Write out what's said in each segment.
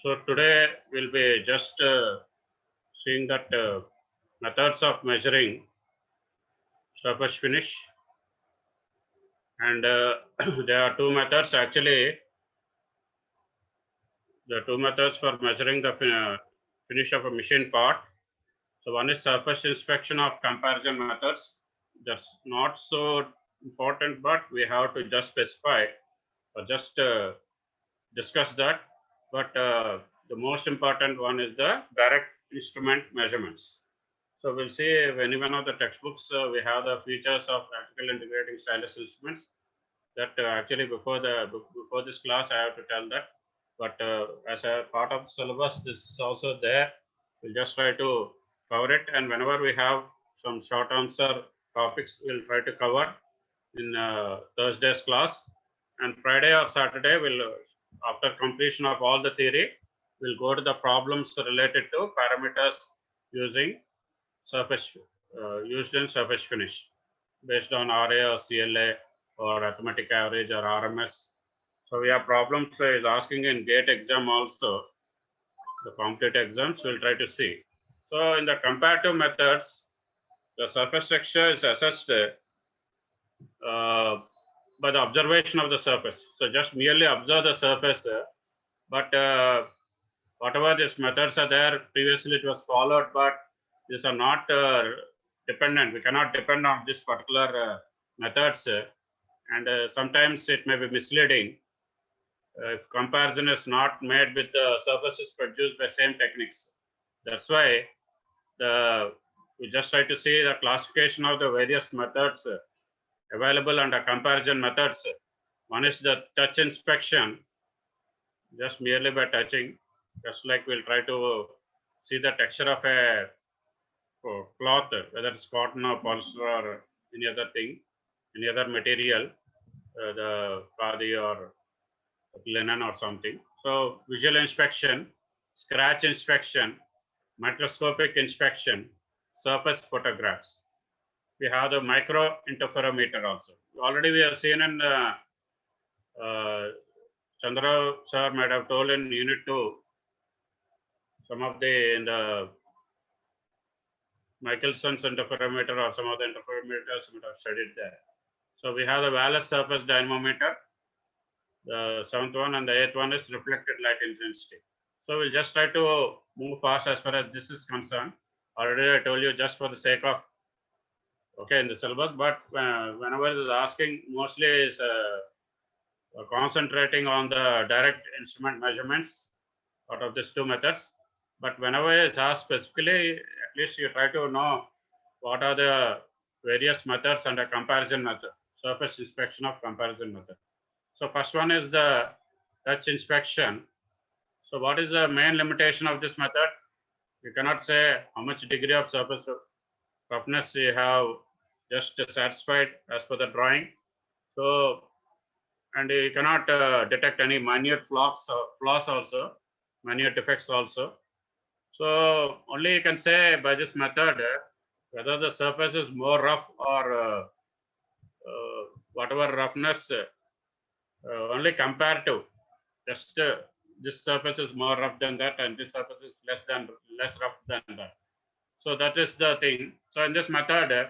So today we'll be just seeing that methods of measuring surface finish, and there are two methods actually. The two methods for measuring the finish of a machine part. So one is surface inspection of comparison methods. That's not so important, but we have to just specify or just discuss that. But the most important one is the direct instrument measurements. So we'll see if any one of the textbooks we have the features of practical integrating stylus instruments. That actually before this class I have to tell that, but as a part of the syllabus, this is also there. We'll just try to cover it, and whenever we have some short answer topics, we'll try to cover in Thursday's class, and Friday or Saturday we'll after completion of all the theory, we'll go to the problems related to parameters using surface used in surface finish based on RA or CLA or arithmetic average or RMS. So we have problems is asking in GATE exam also, the competitive exams we'll try to see. So in the comparative methods, the surface texture is assessed by the observation of the surface. So just merely observe the surface, but whatever these methods are there, previously it was followed, but these are not dependent. We cannot depend on this particular methods, and sometimes it may be misleading if comparison is not made with the surfaces produced by same techniques. That's why we just try to see the classification of the various methods available under comparison methods. One is the touch inspection, just merely by touching, just like we'll try to see the texture of a cloth, whether it's cotton or polyester or any other thing, any other material, the khadi or linen or something. So visual inspection, scratch inspection, microscopic inspection, surface photographs. We have the micro interferometer also. Already we have seen in Chandra sir might have told in unit 2 some of the in the Michelson's interferometer or some of the interferometers might have studied there. So we have the Wallace surface dynamometer. The seventh one and the eighth one is reflected light intensity. So we'll just try to move fast as far as this is concerned. Already I told you just for the sake of in the syllabus, but whenever it is asking, mostly is concentrating on the direct instrument measurements out of these two methods. But whenever it's asked specifically, at least you try to know what are the various methods under comparison method, surface inspection of comparison method. So first one is the touch inspection. So what is the main limitation of this method? You cannot say how much degree of surface roughness you have just satisfied as per the drawing. So, and you cannot detect any minute flaws also, minute defects also. So only you can say by this method whether the surface is more rough or whatever roughness, only comparative. Just this surface is more rough than that, and this surface is less rough than that. So that is the thing. So in this method,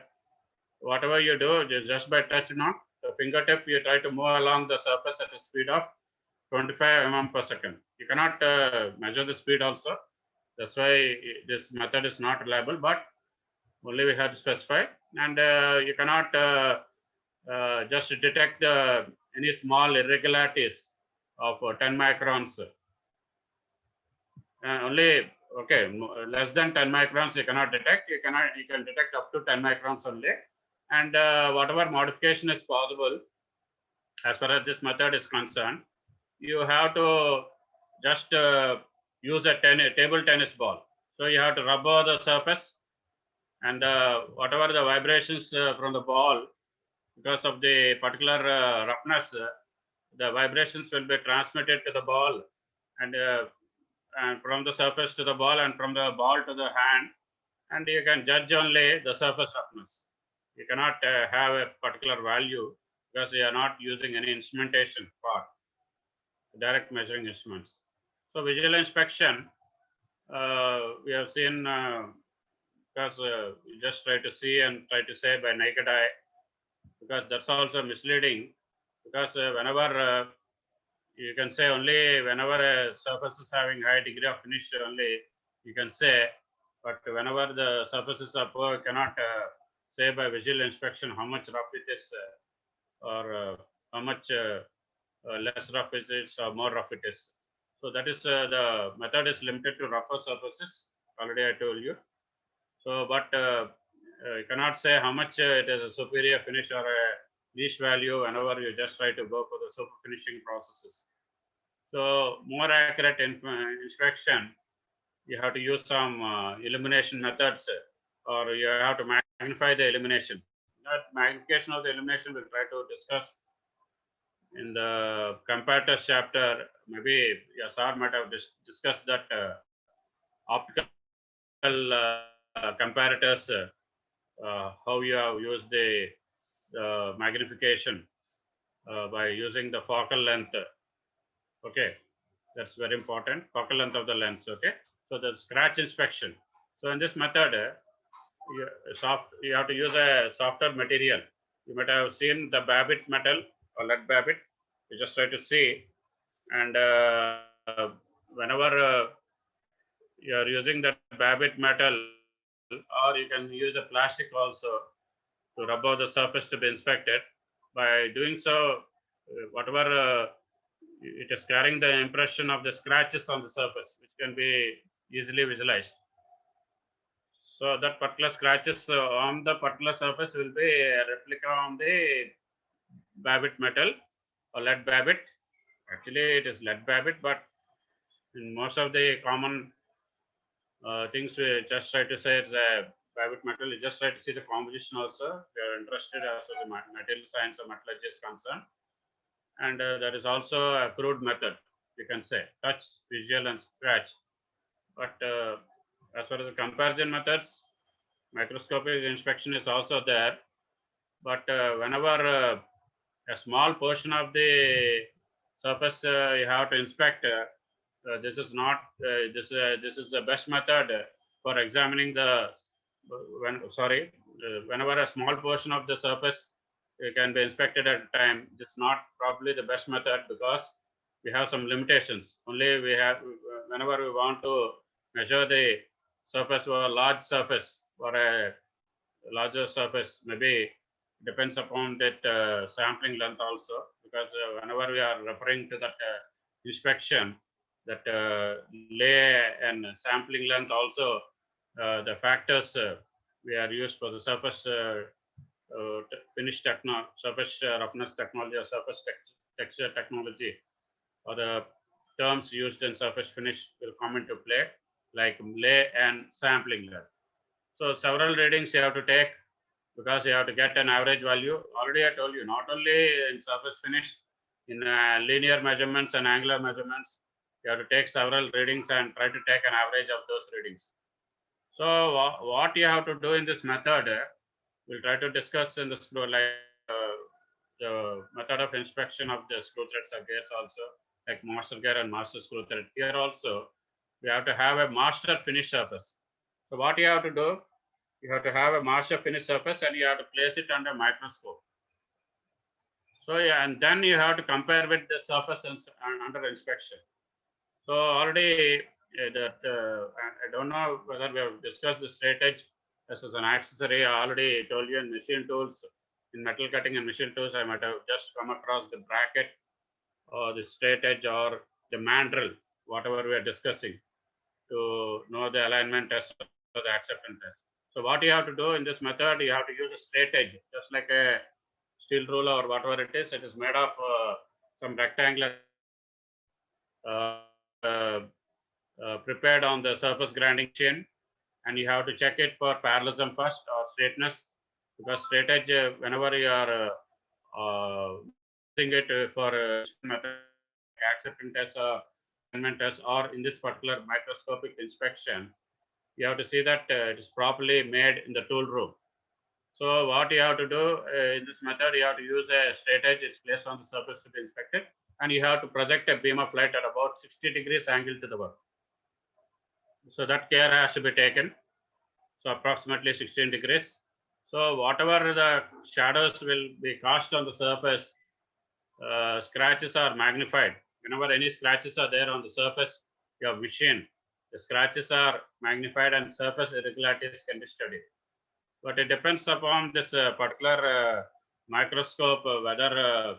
whatever you do, just by touch, the fingertip, you try to move along the surface at a speed of 25 mm per second. You cannot measure the speed also. That's why this method is not reliable, but only we have to specify. And you cannot just detect any small irregularities of 10 microns. Only less than 10 microns you cannot detect. You can detect up to 10 microns only, and whatever modification is possible as far as this method is concerned, you have to just use a table tennis ball. So you have to rub over the surface, and whatever the vibrations from the ball, because of the particular roughness, the vibrations will be transmitted to the ball, and from the surface to the ball, and from the ball to the hand, and you can judge only the surface roughness. You cannot have a particular value because you are not using any instrumentation part, direct measuring instruments. So visual inspection, we have seen because you just try to see and try to say by naked eye, because that's also misleading. Because whenever you can say only whenever a surface is having high degree of finish only you can say, but whenever the surfaces are poor, you cannot say by visual inspection how much rough it is or how much less rough it is or more rough it is. So that is the method is limited to rougher surfaces. Already I told you. So, but you cannot say how much it is a superior finish or a least value whenever you just try to go for the super finishing processes. So, more accurate inspection, you have to use some illumination methods or you have to magnify the illumination. That magnification of the illumination we'll try to discuss in the comparators chapter. Maybe your sir might have discussed that optical comparators, how you have used the magnification by using the focal length. Okay, that's very important. Focal length of the lens. Okay, so the scratch inspection. So in this method, you have to use a softer material. You might have seen the Babbitt metal or lead Babbitt. You just try to see, and whenever you are using that Babbitt metal, or you can use a plastic also to rub off the surface to be inspected. By doing so, whatever it is carrying the impression of the scratches on the surface, which can be easily visualized. So that particular scratches on the particular surface will be a replica on the Babbitt metal or lead Babbitt. Actually, it is lead Babbitt, but in most of the common things we just try to say it's a Babbitt metal. You just try to see the composition also. If you are interested as far as the material science or metallurgy is concerned. And there is also a crude method, you can say, touch, visual, and scratch. But as far as the comparison methods, microscopic inspection is also there. But whenever a small portion of the surface you have to inspect, this is not this is the best method for examining the whenever a small portion of the surface can be inspected at a time. This is not probably the best method because we have some limitations. Only we have whenever we want to measure the surface or a large surface or a larger surface, maybe depends upon that sampling length also, because whenever we are referring to that inspection, that lay and sampling length also, the factors we are used for the surface finish surface roughness technology or surface texture technology, or the terms used in surface finish will come into play, like lay and sampling length. So several readings you have to take because you have to get an average value. Already I told you, not only in surface finish, in linear measurements and angular measurements, you have to take several readings and try to take an average of those readings. So what you have to do in this method, we'll try to discuss in the screw, like the method of inspection of the screw threads or gears also, like master gear and master screw thread. Here also, we have to have a master finish surface. So what you have to do, you have to have a master finish surface and you have to place it under microscope. So yeah, and then you have to compare with the surface under inspection. So already I don't know whether we have discussed the straight edge as an accessory. I already told you in machine tools, in metal cutting and machine tools, I might have just come across the bracket or the straight edge or the mandrel, whatever we are discussing, to know the alignment test or the acceptance test. So what you have to do in this method, you have to use a straight edge, just like a steel ruler or whatever it is. It is made of some rectangular prepared on the surface grinding machine, and you have to check it for parallelism first or straightness, because straight edge, whenever you are using it for method acceptance test or alignment test, or in this particular microscopic inspection, you have to see that it is properly made in the tool room. So what you have to do in this method, you have to use a straight edge. It's placed on the surface to be inspected, and you have to project a beam of light at about 60 degrees angle to the work. So that care has to be taken. So approximately 16 degrees. So whatever the shadows will be cast on the surface, scratches are magnified. Whenever any scratches are there on the surface, your vision, the scratches are magnified and surface irregularities can be studied. But it depends upon this particular microscope, whether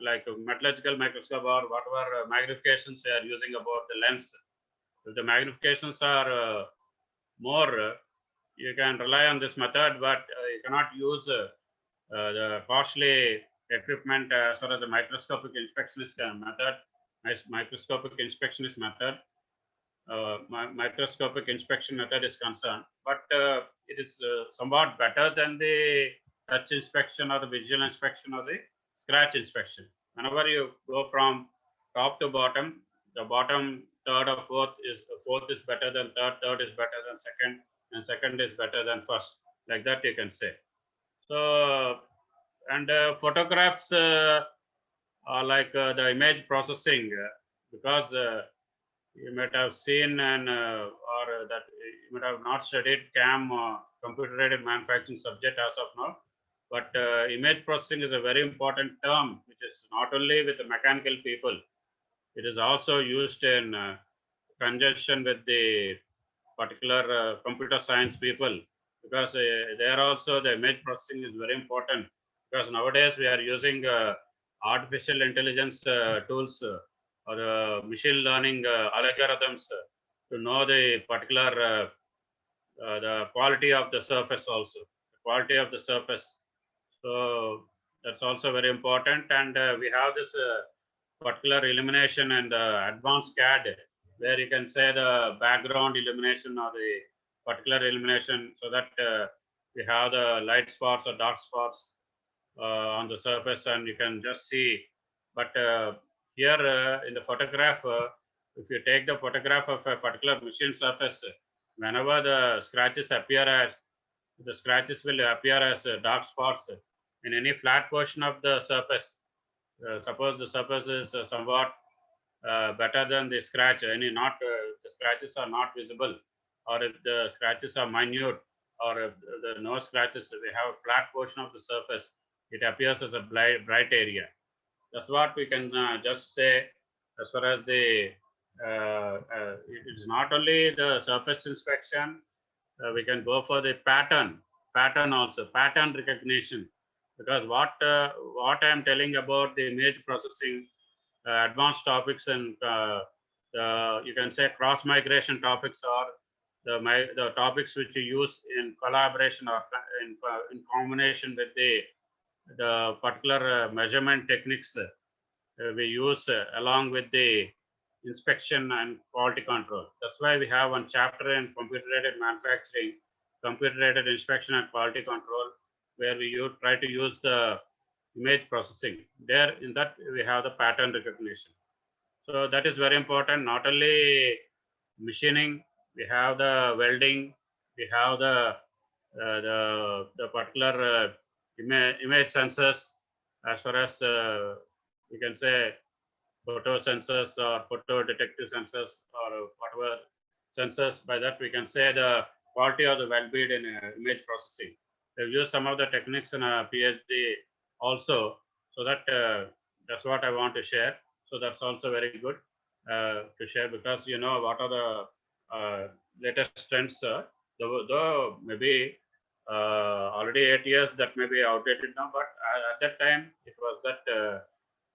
like a metallurgical microscope or whatever magnifications we are using about the lens. If the magnifications are more, you can rely on this method, but you cannot use the costly equipment as far as the microscopic inspection method. Microscopic inspection method. Microscopic inspection method is concerned, but it is somewhat better than the touch inspection or the visual inspection or the scratch inspection. Whenever you go from top to bottom, the bottom third or fourth is better than third is better than second, and second is better than first. Like that you can say. So, and photographs are like the image processing, because you might have seen and or that you might have not studied CAM, computer aided manufacturing subject as of now, but image processing is a very important term, which is not only with the mechanical people, it is also used in conjunction with the particular computer science people, because there also the image processing is very important, because nowadays we are using artificial intelligence tools or the machine learning algorithms to know the particular the quality of the surface also, the quality of the surface. So that's also very important, and we have this particular illumination and advanced CAD, where you can say the background illumination or the particular illumination, so that we have the light spots or dark spots on the surface, and you can just see. But here in the photograph, if you take the photograph of a particular machine surface, whenever the scratches appear as, the scratches will appear as dark spots in any flat portion of the surface. Suppose the surface is somewhat better than the scratch, the scratches are not visible, or if the scratches are minute, or if the no scratches, we have a flat portion of the surface, it appears as a bright area. That's what we can just say as far as the it is not only the surface inspection, we can go for the pattern also, pattern recognition, because what I am telling about the image processing, advanced topics, and you can say cross migration topics, or the topics which you use in collaboration or in combination with the particular measurement techniques we use along with the inspection and quality control. That's why we have one chapter in computer aided manufacturing, computer aided inspection and quality control, where we try to use the image processing. There, in that, we have the pattern recognition. So that is very important. Not only machining, we have the welding, we have the particular image sensors, as far as we can say photo sensors or photo detective sensors or whatever sensors. By that we can say the quality of the weld bead in image processing. They've used some of the techniques in a PhD also, so that that's what I want to share. So that's also very good to share, because you know what are the latest trends. Though maybe already 8 years, that may be outdated now, but at that time it was that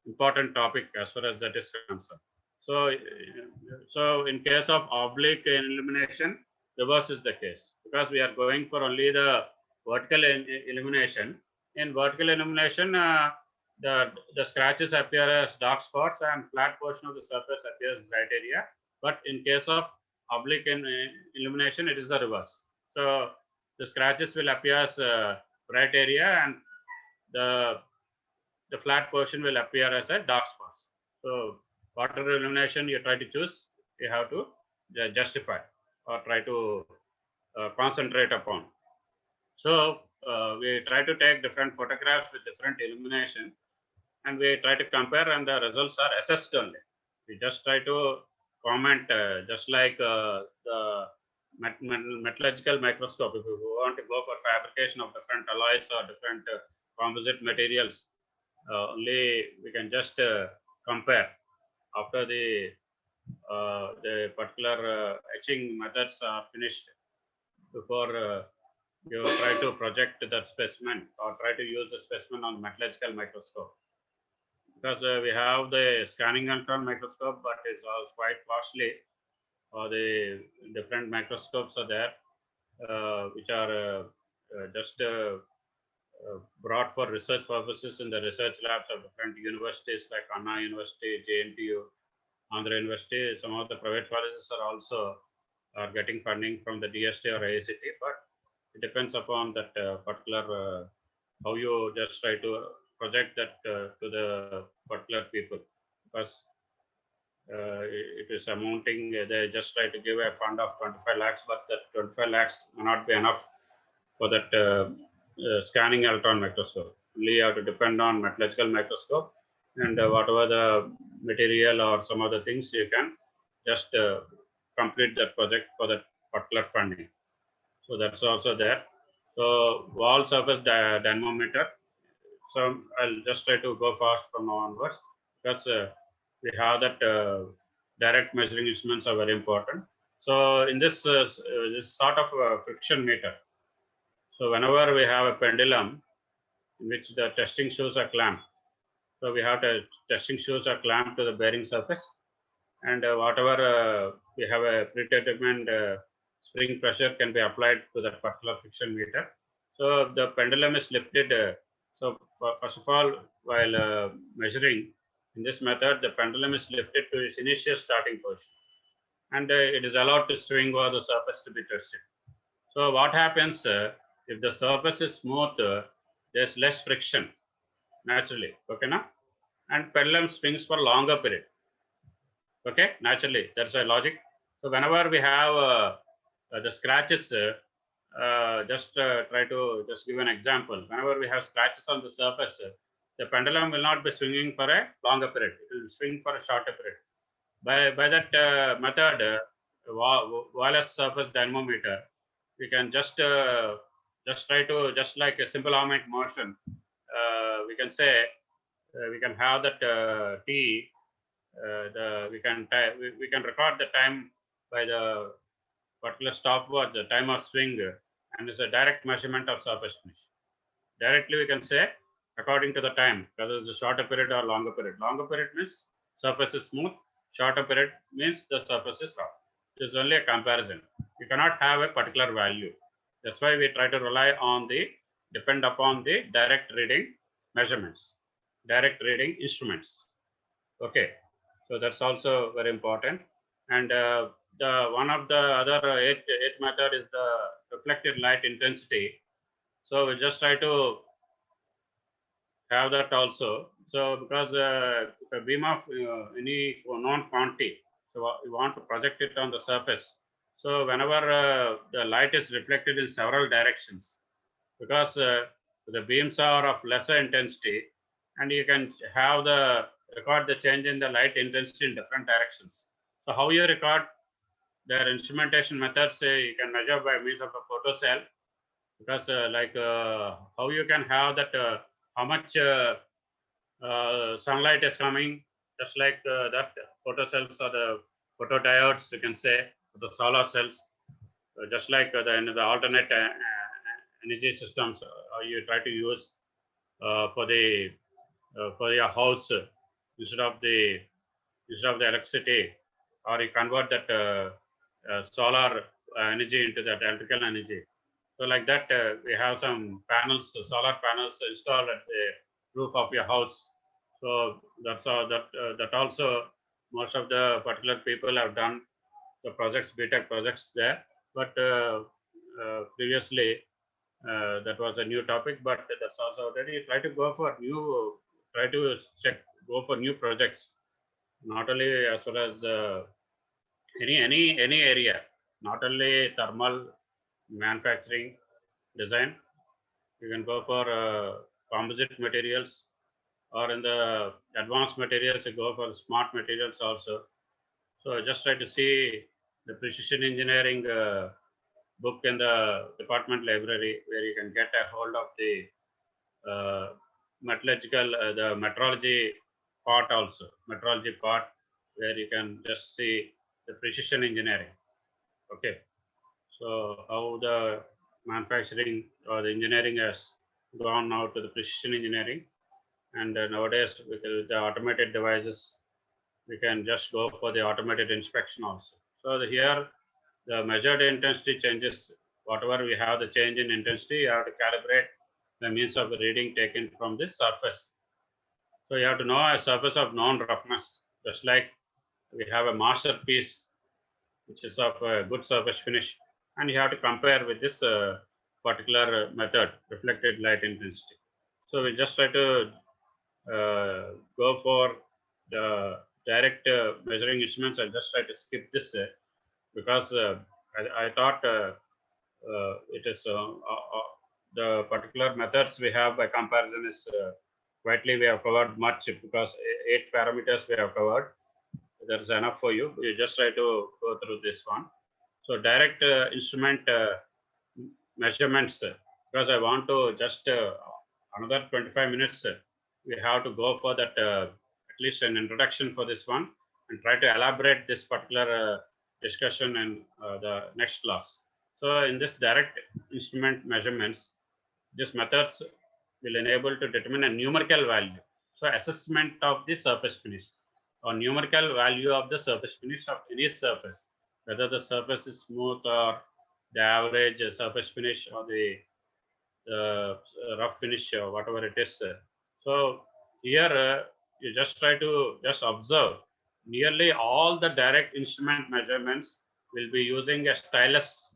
important topic as far as that is concerned. So in case of oblique illumination, reverse is the case, because we are going for only the vertical illumination. In vertical illumination, the scratches appear as dark spots and flat portion of the surface appears bright area. But in case of oblique illumination, it is the reverse. So the scratches will appear as bright area, and the flat portion will appear as a dark spots. So whatever illumination you try to choose, you have to justify or try to concentrate upon. So we try to take different photographs with different illumination, and we try to compare, and the results are assessed only. We just try to comment, just like the metallurgical microscope. If you want to go for fabrication of different alloys or different composite materials, only we can just compare after the particular etching methods are finished, before you try to project that specimen or try to use the specimen on metallurgical microscope. Because we have the scanning electron microscope, but it's all quite costly. Or the different microscopes are there, which are just brought for research purposes in the research labs of different universities like Anna University, JNTU, Andhra University. Some of the private colleges are also getting funding from the DST or AICT, but it depends upon that particular how you just try to project that to the particular people, because it is amounting, they just try to give a fund of 25 lakhs, but that 25 lakhs may not be enough for that scanning electron microscope. Only you have to depend on metallurgical microscope, and whatever the material or some other things, you can just complete that project for that particular funding. So that's also there. So wall surface dynamometer. So I'll just try to go fast from now onwards, because we have that direct measuring instruments are very important. So in this this sort of friction meter. So whenever we have a pendulum in which the testing shoes are clamped, so we have the testing shoes are clamped to the bearing surface, and whatever we have a predetermined spring pressure can be applied to that particular friction meter. So the pendulum is lifted. So first of all, while measuring in this method, the pendulum is lifted to its initial starting position, and it is allowed to swing over the surface to be tested. So what happens if the surface is smooth? There's less friction naturally. Okay, now, and pendulum swings for longer period. Okay, naturally, that's a logic. So whenever we have the scratches, just try to just give an example. Whenever we have scratches on the surface, the pendulum will not be swinging for a longer period. It will swing for a shorter period. By that method, wireless surface dynamometer, we can just try to, just like a simple harmonic motion, we can say we can have that T. We can record the time by the particular stopwatch, the time of swing, and it's a direct measurement of surface finish. Directly we can say according to the time, whether it's a shorter period or longer period. Longer period means surface is smooth. Shorter period means the surface is rough. It is only a comparison. You cannot have a particular value. That's why we try to rely on depend upon the direct reading measurements, direct reading instruments. Okay, so that's also very important. And the one of the other eighth method is the reflected light intensity. So we just try to have that also. So because if a beam of any known quantity, so you want to project it on the surface. So whenever the light is reflected in several directions, because the beams are of lesser intensity, and you can have the record the change in the light intensity in different directions. So how you record their instrumentation methods, you can measure by means of a photocell, because how you can have that how much sunlight is coming, just like that photocells or the photodiodes, you can say, the solar cells, just like the alternate energy systems you try to use for your house, instead of the electricity, or you convert that solar energy into that electrical energy. So like that, we have some panels, solar panels installed at the roof of your house. So that's all. That also most of the particular people have done the projects, BTech projects there. But previously, that was a new topic. But that's also already try to go for new, try to go for new projects, not only as well as any area, not only thermal, manufacturing, design. You can go for composite materials, or in the advanced materials, you go for the smart materials also. So just try to see the precision engineering book in the department library, where you can get a hold of the metallurgical, the metrology part also, metrology part, where you can just see the precision engineering. Okay, so how the manufacturing or the engineering has gone now to the precision engineering, and nowadays with the automated devices, we can just go for the automated inspection also. So here the measured intensity changes. Whatever we have the change in intensity, you have to calibrate the means of reading taken from this surface. So you have to know a surface of known roughness, just like we have a masterpiece which is of a good surface finish, and you have to compare with this particular method, reflected light intensity. So we just try to go for the direct measuring instruments. I just try to skip this because I thought it is the particular methods we have by comparison is quietly we have covered much, because 8 parameters we have covered. That is enough for you. You just try to go through this one. So direct instrument measurements, because I want to just another 25 minutes. We have to go for that at least an introduction for this one, and try to elaborate this particular discussion in the next class. So in this direct instrument measurements, these methods will enable to determine a numerical value. So assessment of the surface finish, or numerical value of the surface finish of any surface, whether the surface is smooth or the average surface finish, or the rough finish, or whatever it is. So here you just try to just observe. Nearly all the direct instrument measurements will be using a stylus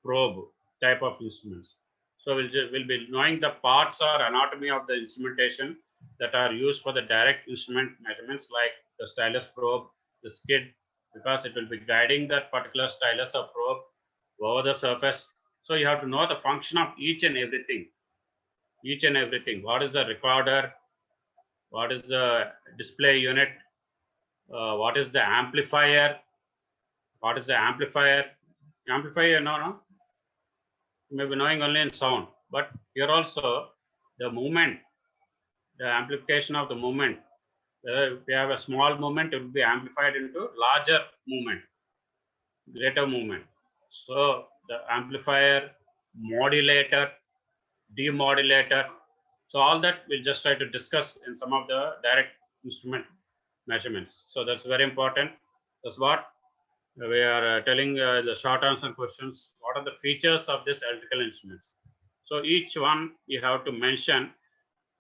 probe type of instruments. So we'll be knowing the parts or anatomy of the instrumentation that are used for the direct instrument measurements, like the stylus probe, the skid, because it will be guiding that particular stylus or probe over the surface. So you have to know the function of each and everything. Each and everything. What is the recorder? What is the display unit? What is the amplifier? What is the amplifier? Amplifier, no, you may be knowing only in sound, but here also the movement, the amplification of the movement. If you have a small movement, it will be amplified into larger movement, greater movement. So the amplifier, modulator, demodulator. So all that we'll just try to discuss in some of the direct instrument measurements. So that's very important. That's what we are telling the short answer questions. What are the features of this electrical instruments? So each one you have to mention,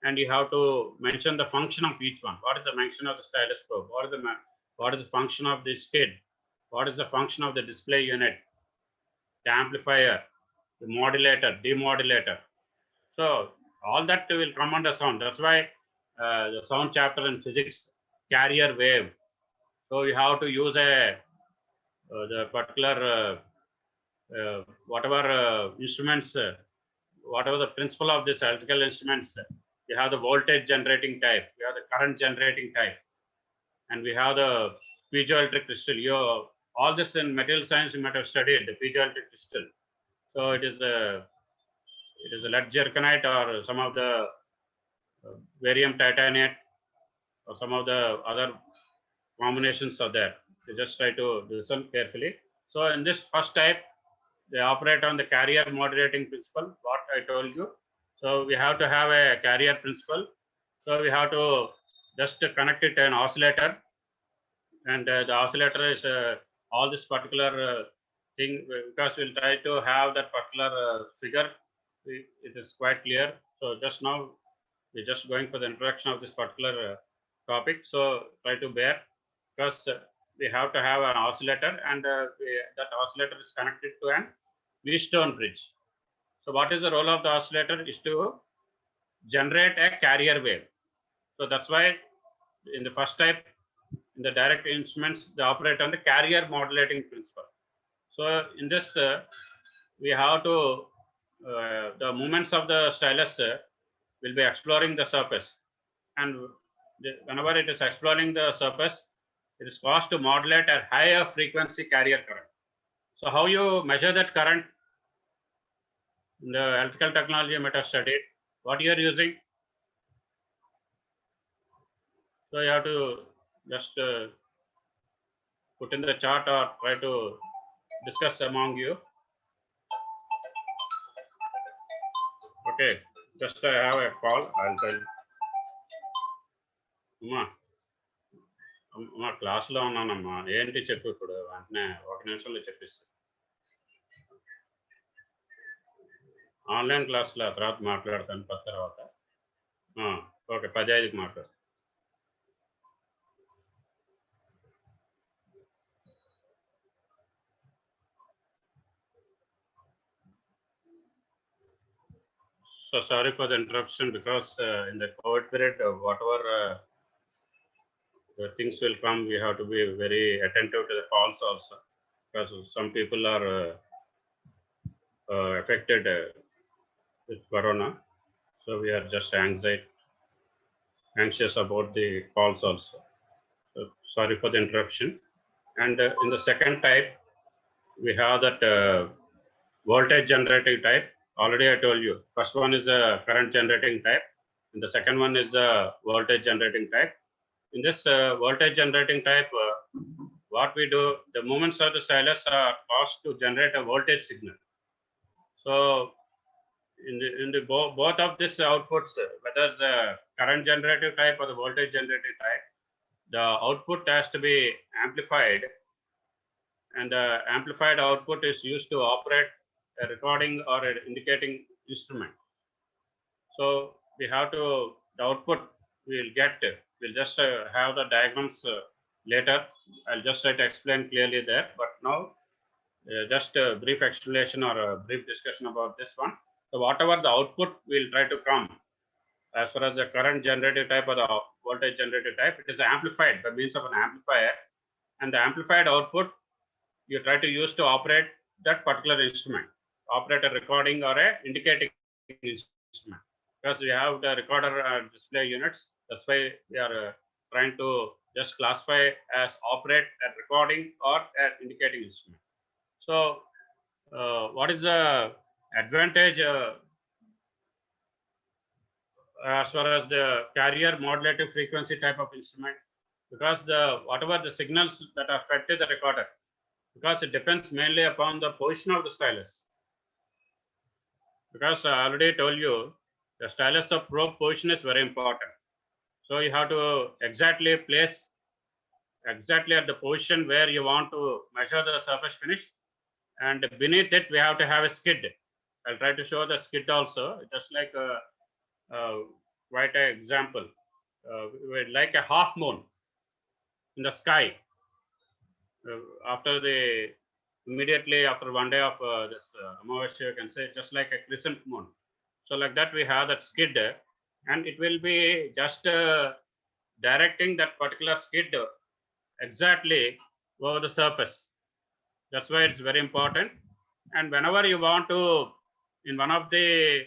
and you have to mention the function of each one. What is the function of the stylus probe? What is the function of the skid? What is the function of the display unit? The amplifier, the modulator, demodulator. So all that will come under sound. That's why the sound chapter in physics, carrier wave. So you have to use the particular whatever instruments, whatever the principle of this electrical instruments. We have the voltage generating type, we have the current generating type, and we have the piezoelectric crystal. All this in material science you might have studied the piezoelectric crystal. So it is a lead zirconite, or some of the barium titanate, or some of the other combinations are there. So just try to listen carefully. So in this first type, they operate on the carrier modulating principle, what I told you. So we have to have a carrier principle. So we have to just connect it to an oscillator, and the oscillator is all this particular thing, because we'll try to have that particular figure. It is quite clear. So just now we're just going for the introduction of this particular topic. So try to bear, because we have to have an oscillator, and that oscillator is connected to an Wheatstone bridge. So what is the role of the oscillator? Is to generate a carrier wave. So that's why in the first type, in the direct instruments, they operate on the carrier modulating principle. So in this, we have to, the movements of the stylus will be exploring the surface, and whenever it is exploring the surface, it is caused to modulate a higher frequency carrier current. So how you measure that current? In the electrical technology you might have studied. What you are using? So you have to just put in the chart or try to discuss among you. Okay, just I have a call. I'll tell. అమ్మా క్లాస్లో ఉన్నానమ్మా, ఏంటి చెప్పు ఇప్పుడు వెంటనే 1 నిమిషంలో చెప్పిస్తా. Online క్లాస్లో తర్వాత మాట్లాడతాను 10 తర్వాత. ఓకే 10:05కి మాట్లాడు. So sorry for the interruption, because in the COVID period, whatever the things will come, we have to be very attentive to the calls also, because some people are affected with corona. So we are just anxious about the calls also. So sorry for the interruption. And in the second type, we have that voltage generating type. Already I told you, first one is the current generating type, and the second one is the voltage generating type. In this voltage generating type, what we do, the movements of the stylus are caused to generate a voltage signal. So in the both of these outputs, whether it's the current generative type or the voltage generating type, the output has to be amplified, and the amplified output is used to operate a recording or an indicating instrument. So we have to, the output we'll just have the diagrams later. I'll just try to explain clearly there, but now just a brief explanation or a brief discussion about this one. So whatever the output will try to come, as far as the current generative type or the voltage generative type, it is amplified by means of an amplifier, and the amplified output you try to use to operate that particular instrument, operate a recording or a indicating instrument. Because we have the recorder display units, that's why we are trying to just classify as operate a recording or an indicating instrument. So what is the advantage as far as the carrier modulative frequency type of instrument? Because whatever the signals that are fed to the recorder, because it depends mainly upon the position of the stylus. Because I already told you, the stylus of probe position is very important. So you have to exactly place exactly at the position where you want to measure the surface finish, and beneath it we have to have a skid. I'll try to show the skid also, just like quite an example, like a half moon in the sky. Immediately after one day of this Amavasya, you can say, just like a crescent moon. So like that we have that skid, and it will be just directing that particular skid exactly over the surface. That's why it's very important. And whenever you want to, in one of the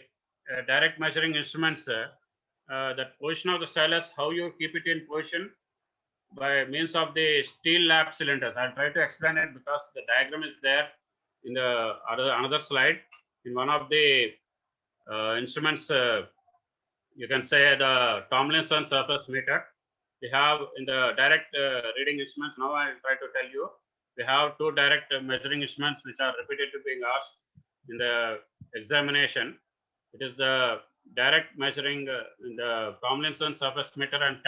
direct measuring instruments, that position of the stylus, how you keep it in position, by means of the steel lap cylinders. I'll try to explain it because the diagram is there in the another slide. In one of the instruments, you can say the Tomlinson surface meter. We have in the direct reading instruments. Now I'll try to tell you, we have 2 direct measuring instruments which are repeatedly being asked in the examination. It is the direct measuring in the Tomlinson surface meter and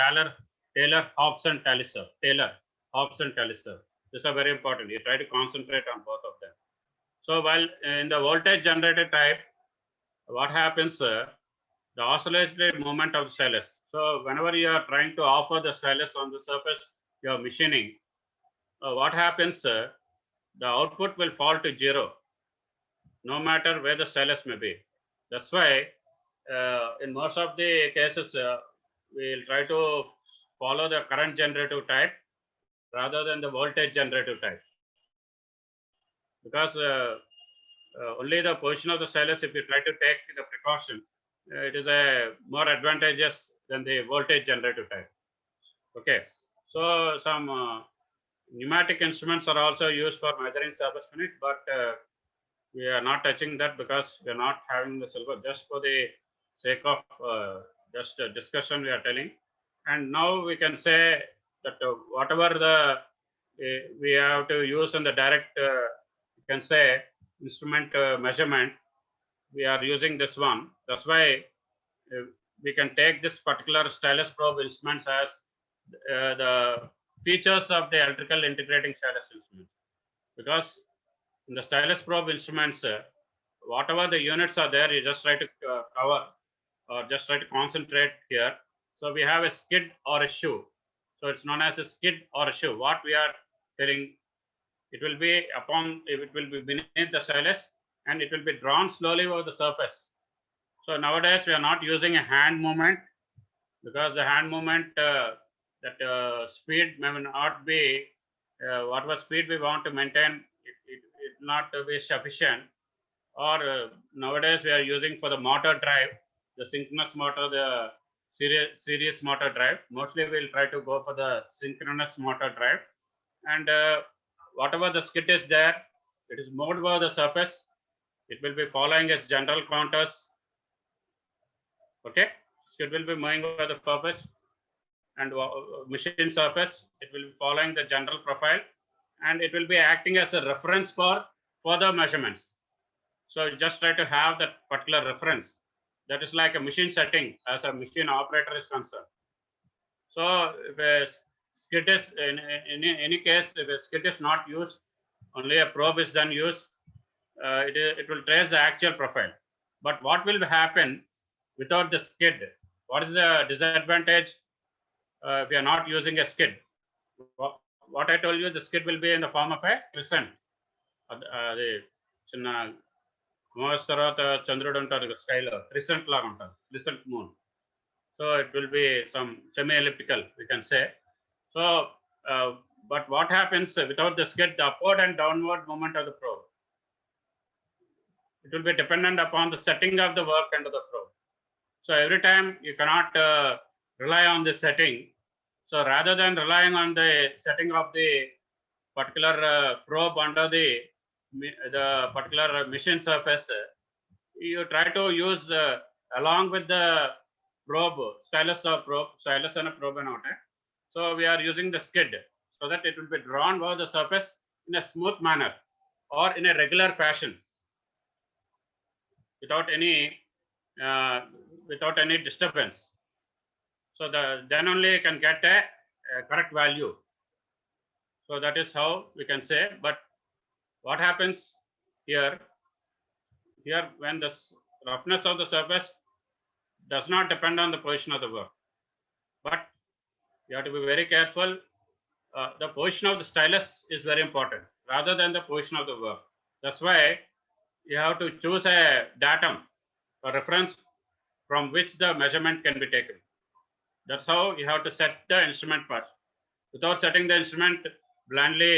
Taylor-Hobson talisser. Taylor-Hobson talisser. These are very important. You try to concentrate on both of them. So while in the voltage generator type, what happens? The oscillatory movement of the stylus. So whenever you are trying to offer the stylus on the surface, you are machining. What happens? The output will fall to 0, no matter where the stylus may be. That's why in most of the cases, we'll try to follow the current generative type rather than the voltage generative type. Because only the position of the stylus, if you try to take the precaution, it is a more advantageous than the voltage generator type. Okay, so some pneumatic instruments are also used for measuring surface finish, but we are not touching that because we are not having the silver, just for the sake of just discussion we are telling. And now we can say that whatever the we have to use in the direct, you can say, instrument measurement, we are using this one. That's why we can take this particular stylus probe instruments as the features of the electrical integrating stylus instrument, because in the stylus probe instruments, whatever the units are there, you just try to cover or just try to concentrate here. So we have a skid or a shoe. So it's known as a skid or a shoe. What we are telling, it will be beneath the stylus and it will be drawn slowly over the surface. So nowadays we are not using a hand movement, because the hand movement, that speed may not be whatever speed we want to maintain, it not be sufficient. Or nowadays we are using for the motor drive, the synchronous motor, the series motor drive. Mostly we'll try to go for the synchronous motor drive, and whatever the skid is there, it is moved over the surface. It will be following its general contours. Okay, skid will be moving over the surface, and machine surface, it will be following the general profile, and it will be acting as a reference for further measurements. So just try to have that particular reference. That is like a machine setting as a machine operator is concerned. So if a skid is, in any case, if a skid is not used, only a probe is then used, it will trace the actual profile. But what will happen without the skid? What is the disadvantage if you are not using a skid? What I told you, the skid will be in the form of a crescent. అది చిన్న మోస్ తర్వాత చంద్రుడు ఉంటారు స్కైలో, crescent లాగా ఉంటుంది, crescent moon. So it will be some semi-elliptical, we can say. So but what happens without the skid? The upward and downward movement of the probe, it will be dependent upon the setting of the work under the probe. So every time you cannot rely on the setting. So rather than relying on the setting of the particular probe under the particular machine surface, you try to use along with the probe, stylus and a probe and out. So we are using the skid so that it will be drawn over the surface in a smooth manner or in a regular fashion without any disturbance. So then only you can get a correct value. So that is how we can say. But what happens here when the roughness of the surface does not depend on the position of the work, but you have to be very careful. The position of the stylus is very important rather than the position of the work. That's why you have to choose a datum, a reference from which the measurement can be taken. That's how you have to set the instrument first. Without setting the instrument blindly,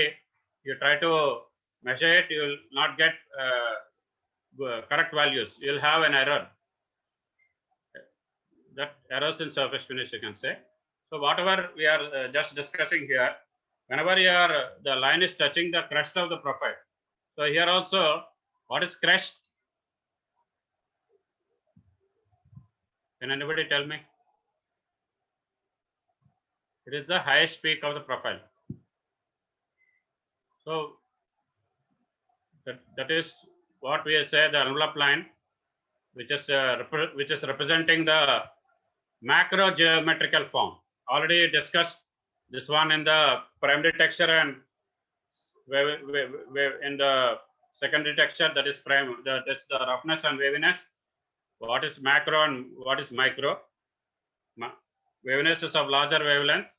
you try to measure it, you will not get correct values. You'll have an error. That errors in surface finish, you can say. So whatever we are just discussing here, whenever the line is touching the crest of the profile. So here also, what is crest? Can anybody tell me? It is the highest peak of the profile. So that is what we say, the envelope line, which is representing the macro geometrical form. Already discussed this one in the primary texture and in the secondary texture, that is that is the roughness and waviness. What is macro and what is micro? Waviness is of larger wavelength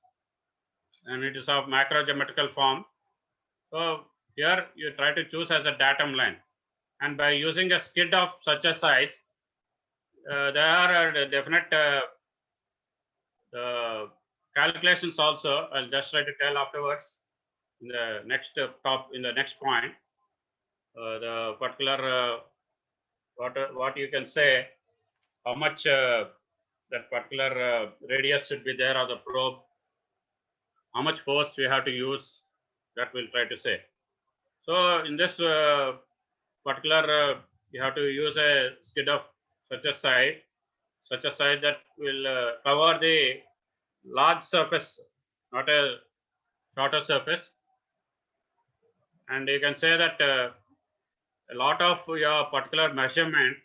and it is of macro geometrical form. So here you try to choose as a datum line, and by using a skid of such a size, there are definite calculations also. I'll just try to tell afterwards in the next point. The particular what you can say, how much that particular radius should be there of the probe, how much force we have to use, that we'll try to say. So in this particular, you have to use a skid of such a size that will cover the large surface, not a shorter surface. And you can say that a lot of your particular measurement,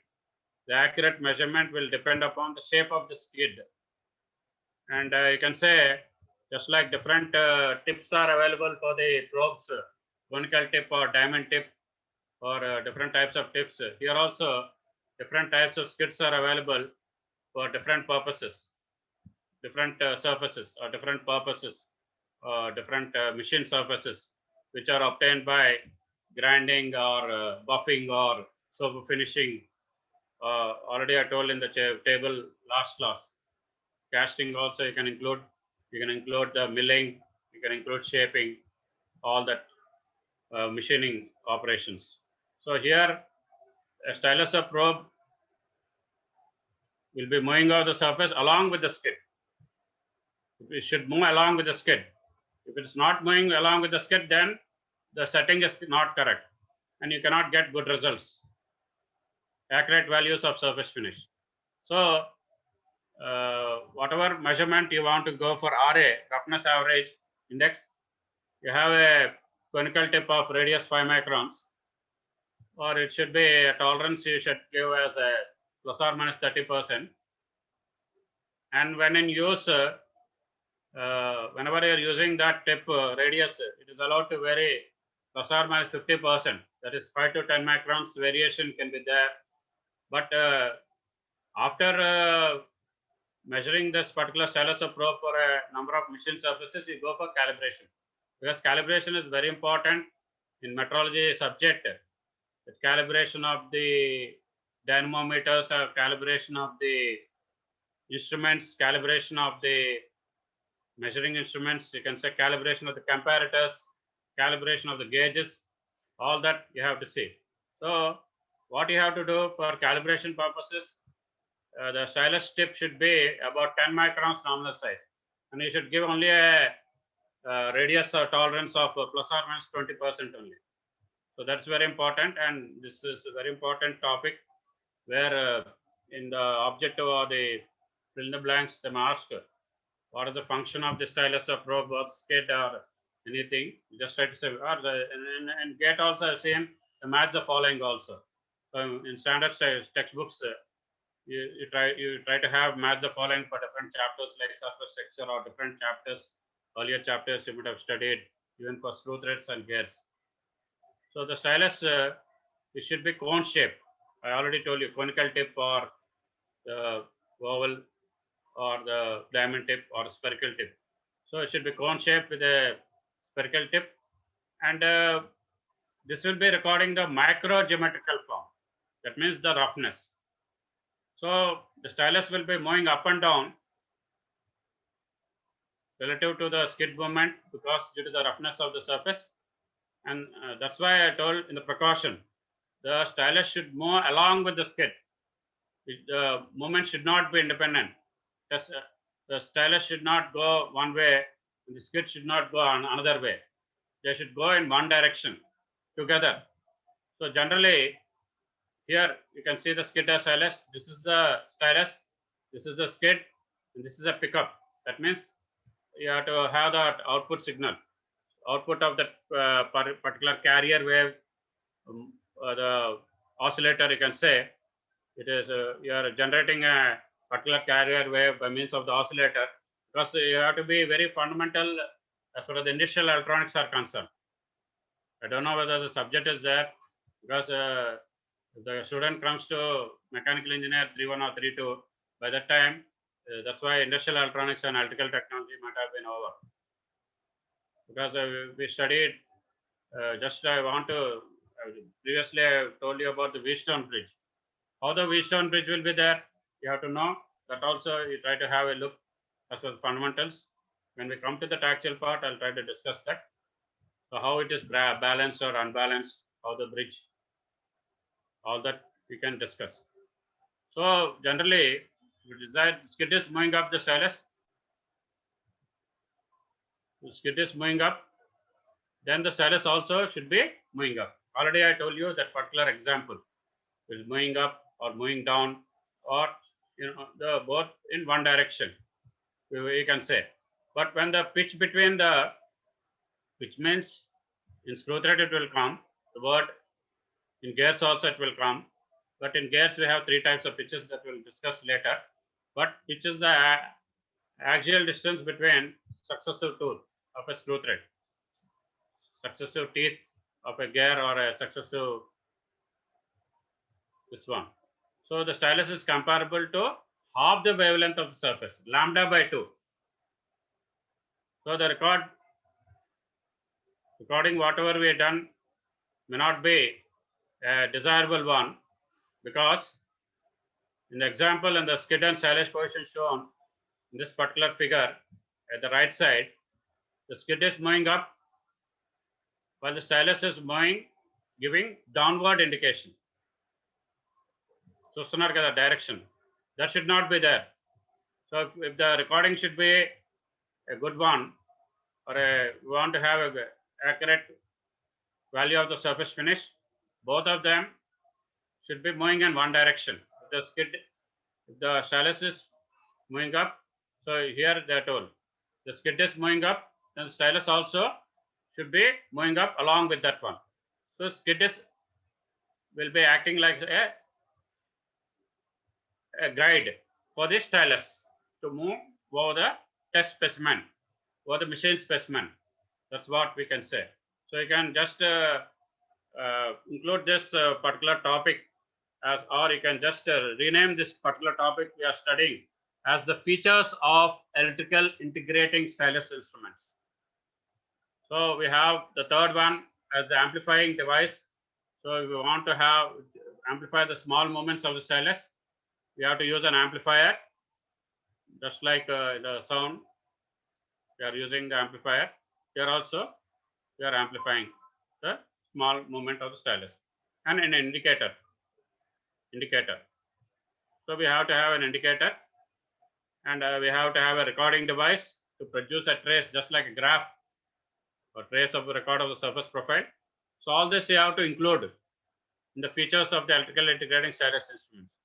the accurate measurement will depend upon the shape of the skid. And you can say, just like different tips are available for the probes, conical tip or diamond tip, or different types of tips. Here also, different types of skids are available for different purposes, different surfaces or different purposes, different machine surfaces, which are obtained by grinding or buffing or super finishing. Already I told in the table last class. Casting also you can include. You can include the milling. You can include shaping, all that machining operations. So here, a stylus of probe will be moving over the surface along with the skid. It should move along with the skid. If it's not moving along with the skid, then the setting is not correct, and you cannot get good results, accurate values of surface finish. So whatever measurement you want to go for RA, roughness average index, you have a conical tip of radius 5 microns, or it should be a tolerance you should give as a plus or minus 30%. And when in use, whenever you're using that tip radius, it is allowed to vary plus or minus 50%. That is 5 to 10 microns variation can be there. But after measuring this particular stylus of probe for a number of machine surfaces, you go for calibration, because calibration is very important in metrology subject. The calibration of the dynamometers, or calibration of the instruments, calibration of the measuring instruments, you can say calibration of the comparators, calibration of the gauges, all that you have to see. So what you have to do for calibration purposes, the stylus tip should be about 10 microns nominal size, and you should give only a radius or tolerance of plus or minus 20% only. So that's very important, and this is a very important topic where in the objective or the fill in the blanks, they ask what is the function of the stylus or probe or skid or anything. Just try to say, or and get also same match the following also. In standard textbooks, you try to have match the following for different chapters like surface texture or different chapters. Earlier chapters you would have studied even for screw threads and gears. So the stylus, it should be cone shape. I already told you conical tip or the oval or the diamond tip or spherical tip. So it should be cone shape with a spherical tip, and this will be recording the micro geometrical form. That means the roughness. So the stylus will be moving up and down relative to the skid movement because due to the roughness of the surface, and that's why I told in the precaution, the stylus should move along with the skid. The movement should not be independent. The stylus should not go one way, and the skid should not go another way. They should go in one direction together. So generally, here you can see the skid as stylus. This is the stylus, this is the skid, and this is a pickup. That means you have to have that output signal, output of that particular carrier wave, the oscillator, you can say. It is you are generating a particular carrier wave by means of the oscillator, because you have to be very fundamental as far as the industrial electronics are concerned. I don't know whether the subject is there, because if the student comes to mechanical engineer 3.1 or 3.2, by that time, that's why industrial electronics and electrical technology might have been over. Because we studied, just I want to, previously I told you about the Wheatstone Bridge. How the Wheatstone Bridge will be there, you have to know. That also you try to have a look as well as fundamentals. When we come to the actual part, I'll try to discuss that. So how it is balanced or unbalanced, how the bridge, all that we can discuss. So generally, the desired skid is moving up the stylus. The skid is moving up, then the stylus also should be moving up. Already I told you that particular example is moving up or moving down, or the both in one direction, we can say. But when the pitch between the, which means in screw thread it will come, the word in gears also it will come, but in gears we have three types of pitches that we'll discuss later. But which is the axial distance between successive tooth of a screw thread, successive teeth of a gear, or a successive this one. So the stylus is comparable to half the wavelength of the surface, lambda by 2. So the recording whatever we have done may not be a desirable one, because in the example and the skid and stylus position shown in this particular figure at the right side, the skid is moving up while the stylus is moving, giving downward indication. So the direction that should not be there. So if the recording should be a good one, or we want to have a accurate value of the surface finish, both of them should be moving in one direction. If the stylus is moving up, so here they are told the skid is moving up, then the stylus also should be moving up along with that one. So skid will be acting like a guide for the stylus to move over the test specimen, over the machine specimen. That's what we can say. So you can just include this particular topic as, or you can just rename this particular topic we are studying as the features of electrical integrating stylus instruments. So we have the third one as the amplifying device. So if we want to amplify the small movements of the stylus, we have to use an amplifier, just like the sound. We are using the amplifier. Here also we are amplifying the small movement of the stylus, and an indicator. So we have to have an indicator, and we have to have a recording device to produce a trace, just like a graph or trace of the record of the surface profile. So all this you have to include in the features of the electrical integrating stylus instruments.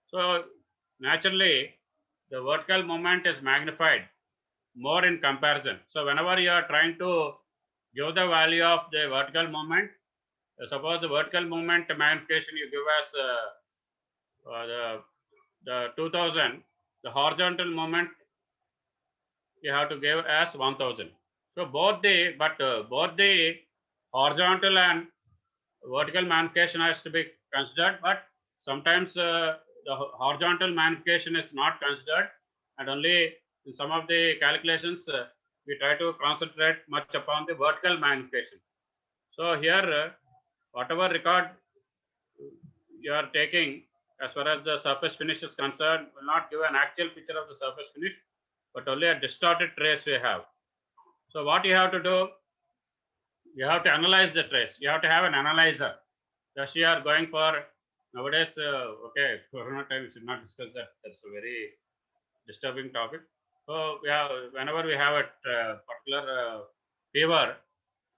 So naturally, the vertical moment is magnified more in comparison. So whenever you are trying to give the value of the vertical moment, suppose the vertical moment magnification you give as the 2000, the horizontal moment you have to give as 1000. So both the horizontal and vertical magnification has to be considered, but sometimes the horizontal magnification is not considered, and only in some of the calculations we try to concentrate much upon the vertical magnification. So here whatever record you are taking as far as the surface finish is concerned will not give an actual picture of the surface finish, but only a distorted trace we have. So what you have to do, you have to analyze the trace. You have to have an analyzer. Thus you are going for nowadays, okay, corona time, we should not discuss that. That's a very disturbing topic. So whenever we have a particular fever,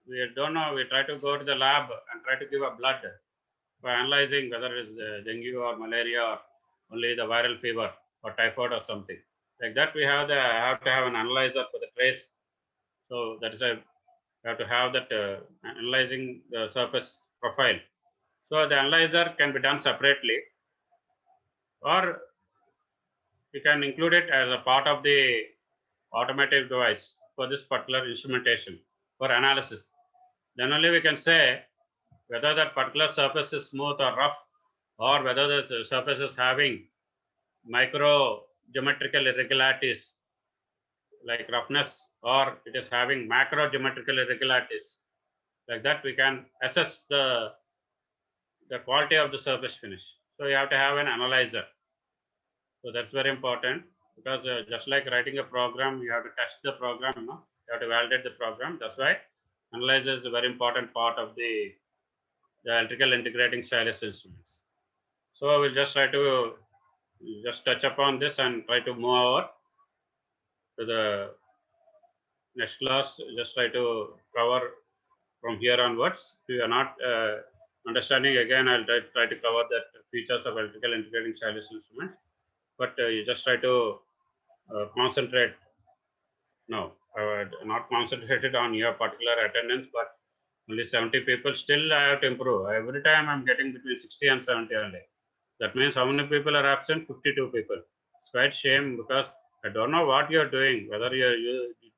we don't know, we try to go to the lab and try to give a blood by analyzing whether it is dengue or malaria or only the viral fever or typhoid or something. Like that, we have to have an analyzer for the trace. So that is we have to have that analyzing the surface profile. So the analyzer can be done separately, or we can include it as a part of the automatic device for this particular instrumentation for analysis. Then only we can say whether that particular surface is smooth or rough, or whether the surface is having micro geometrical irregularities like roughness, or it is having macro geometrical irregularities. Like that, we can assess the quality of the surface finish. So you have to have an analyzer. So that's very important, because just like writing a program, you have to test the program, you have to validate the program. That's why analyzer is a very important part of the electrical integrating stylus instruments. So we'll just try to just touch upon this and try to move over to the next class. Just try to cover from here onwards. If you are not understanding, again, I'll try to cover the features of electrical integrating stylus instruments. But you just try to concentrate. No, not concentrated on your particular attendance, but only 70 people. Still, I have to improve. Every time I'm getting between 60 and 70 only. That means how many people are absent? 52 people. It's quite shame because I don't know what you're doing, whether you're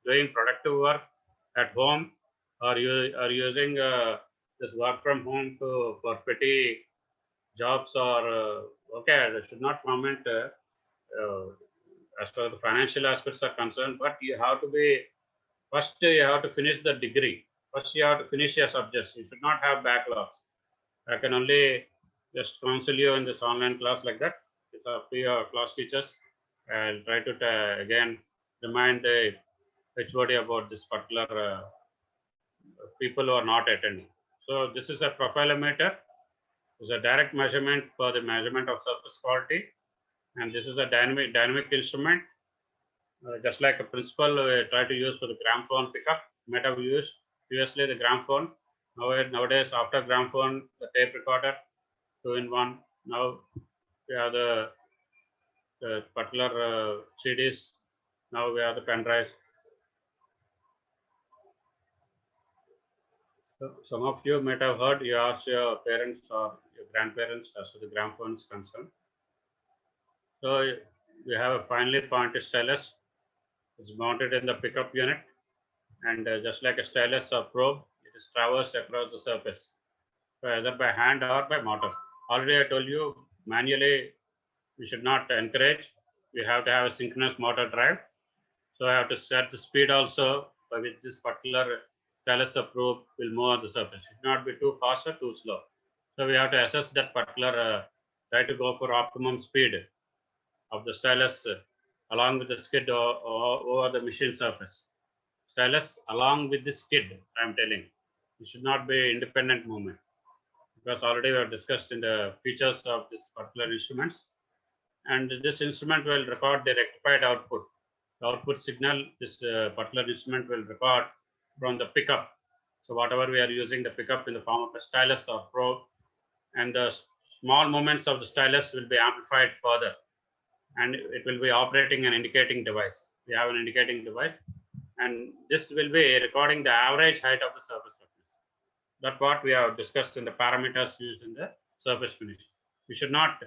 doing productive work at home or you are using this work from home for petty jobs or okay, I should not comment as far as the financial aspects are concerned, but you have to be first you have to finish the degree. First you have to finish your subjects. You should not have backlogs. I can only just counsel you in this online class like that. It's up to your class teachers. I'll try to again remind the HOD about this particular people who are not attending. So this is a profilometer. It's a direct measurement for the measurement of surface quality, and this is a dynamic instrument. Just like a principal we try to use for the gramophone pickup. You might have used previously the gramophone. Nowadays, after gramophone, the tape recorder, 2-in-1. Now we have the particular CDs. Now we have the pen drives. So some of you might have heard, you ask your parents or your grandparents as to the gramophone is concerned. So we have a finely pointed stylus. It's mounted in the pickup unit, and just like a stylus or probe, it is traversed across the surface, so either by hand or by motor. Already I told you, manually we should not encourage. We have to have a synchronous motor drive. So I have to set the speed also by which this particular stylus or probe will move on the surface. It should not be too fast or too slow. So we have to assess that particular, try to go for optimum speed of the stylus along with the skid over the machine surface. Stylus along with the skid, I'm telling. It should not be independent movement, because already we have discussed in the features of this particular instruments. And this instrument will record the rectified output. The output signal, this particular instrument will record from the pickup. So whatever we are using the pickup in the form of a stylus or probe, and the small movements of the stylus will be amplified further, and it will be operating an indicating device. We have an indicating device, and this will be recording the average height of the surface roughness. That's what we have discussed in the parameters used in the surface finish. We should not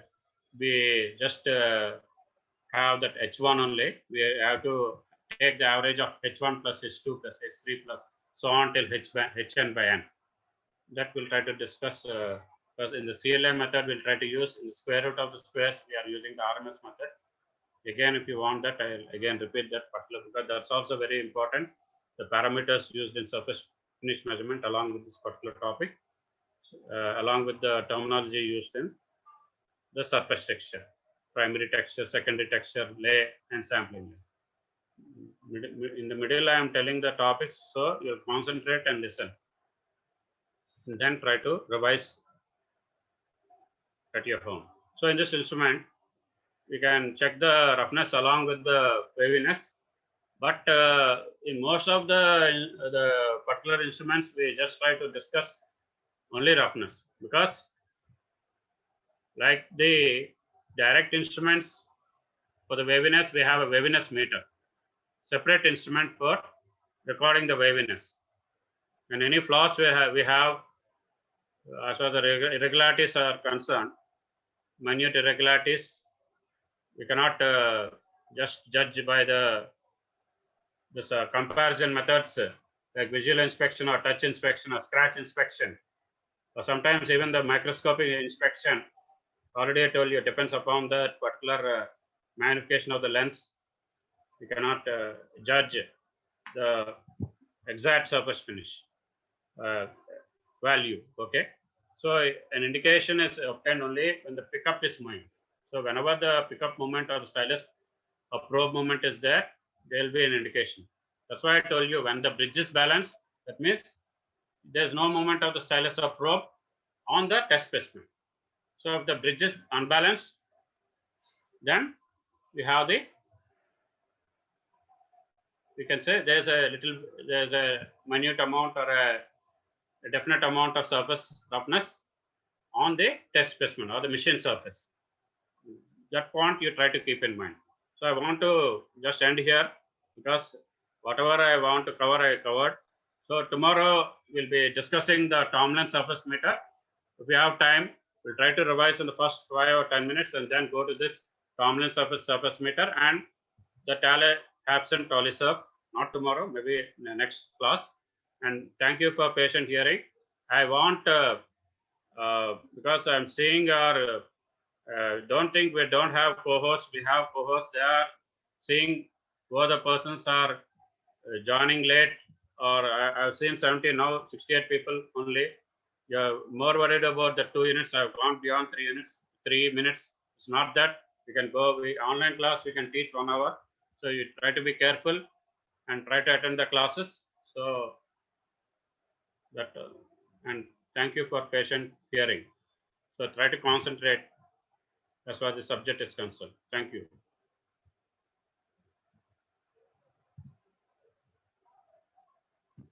be just have that H1 only. We have to take the average of H1 plus H2 plus H3 plus so on till Hn by n. That we'll try to discuss because in the CLA method, we'll try to use in the square root of the squares, we are using the RMS method. Again, if you want that, I'll again repeat that particular, because that's also very important. The parameters used in surface finish measurement along with this particular topic, along with the terminology used in the surface texture, primary texture, secondary texture, lay, and sampling. In the middle, I am telling the topics, so you'll concentrate and listen. And then try to revise at your home. So in this instrument, we can check the roughness along with the waviness. But in most of the particular instruments, we just try to discuss only roughness, because like the direct instruments, for the waviness, we have a waviness meter, separate instrument for recording the waviness. And any flaws we have as far as the irregularities are concerned, minute irregularities, we cannot just judge by this comparison methods like visual inspection or touch inspection or scratch inspection, or sometimes even the microscopic inspection. Already I told you, it depends upon the particular magnification of the lens. We cannot judge the exact surface finish value. Okay, so an indication is obtained only when the pickup is moving. So whenever the pickup moment or the stylus or probe moment is there, there will be an indication. That's why I told you, when the bridge is balanced, that means there's no movement of the stylus or probe on the test specimen. So if the bridge is unbalanced, Then we have the, we can say there's a minute amount or a definite amount of surface roughness on the test specimen or the machine surface. That point you try to keep in mind. So I want to just end here because whatever I want to cover, I covered. So tomorrow we'll be discussing the Tomlin surface meter. If we have time, we'll try to revise in the first 5 or 10 minutes and then go to this Tomlin surface meter and the Tale-Hapson Tolisurf. Not tomorrow, maybe in the next class. And thank you for patient hearing. I want, because I'm seeing our, don't think we don't have co-hosts. We have co-hosts. They are seeing whether the persons are joining late, or I've seen 70, now 68 people only. You're more worried about the 2 units. I've gone beyond 3 units, 3 minutes. It's not that. We can go, online class, we can teach 1 hour. So you try to be careful and try to attend the classes. So that, and thank you for patient hearing. So try to concentrate as far as the subject is concerned. Thank you.